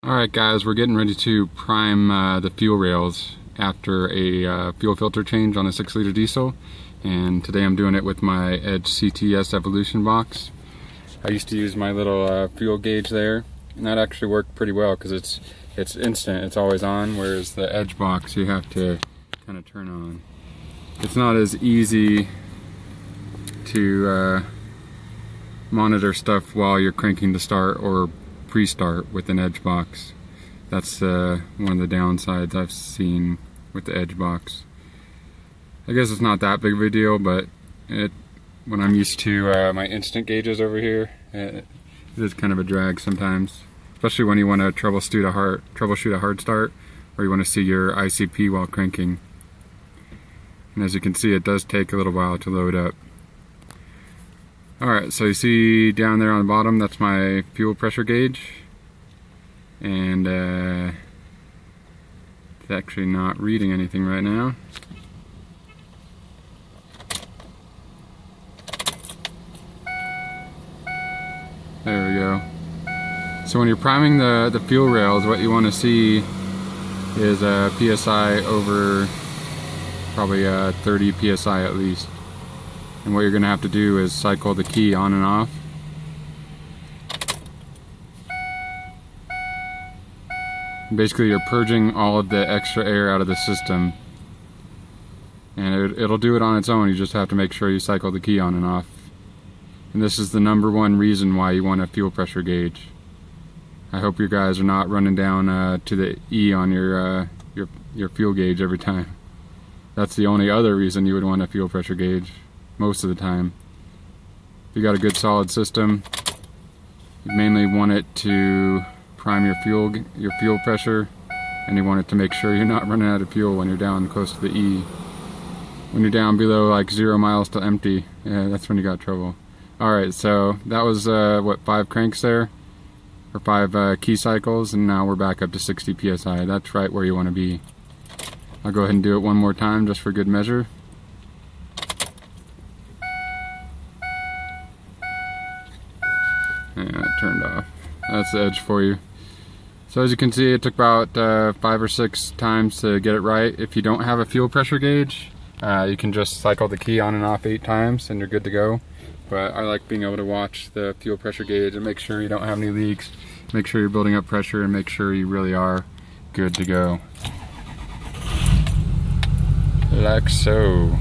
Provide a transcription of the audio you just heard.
Alright guys, we're getting ready to prime the fuel rails after a fuel filter change on a 6-liter diesel, and today I'm doing it with my Edge CTS Evolution box. I used to use my little fuel gauge there, and that actually worked pretty well because it's instant, it's always on, whereas the Edge box you have to kind of turn on. It's not as easy to monitor stuff while you're cranking to start or pre-start with an Edge box. That's one of the downsides I've seen with the Edge box. I guess it's not that big of a deal, but when I'm used to my instant gauges over here, it is kind of a drag sometimes, especially when you want to troubleshoot a hard start, or you want to see your ICP while cranking. And as you can see, it does take a little while to load up. Alright, so you see down there on the bottom, that's my fuel pressure gauge, and it's actually not reading anything right now. There we go. So when you're priming the fuel rails, what you want to see is a PSI over probably 30 PSI at least. And what you're going to have to do is cycle the key on and off. And basically you're purging all of the extra air out of the system. And it'll do it on its own, you just have to make sure you cycle the key on and off. And this is the #1 reason why you want a fuel pressure gauge. I hope you guys are not running down to the E on your fuel gauge every time. That's the only other reason you would want a fuel pressure gauge. Most of the time. If you got a good solid system, you mainly want it to prime your fuel pressure, and you want it to make sure you're not running out of fuel when you're down close to the E. When you're down below like 0 miles to empty, yeah, that's when you got trouble. Alright, so that was what, 5 cranks there, or 5 key cycles, and now we're back up to 60 PSI. That's right where you want to be. I'll go ahead and do it one more time just for good measure. Yeah, it turned off. That's the Edge for you. So as you can see, it took about 5 or 6 times to get it right. If you don't have a fuel pressure gauge, you can just cycle the key on and off 8 times and you're good to go. But I like being able to watch the fuel pressure gauge and make sure you don't have any leaks, make sure you're building up pressure, and make sure you really are good to go. Like so.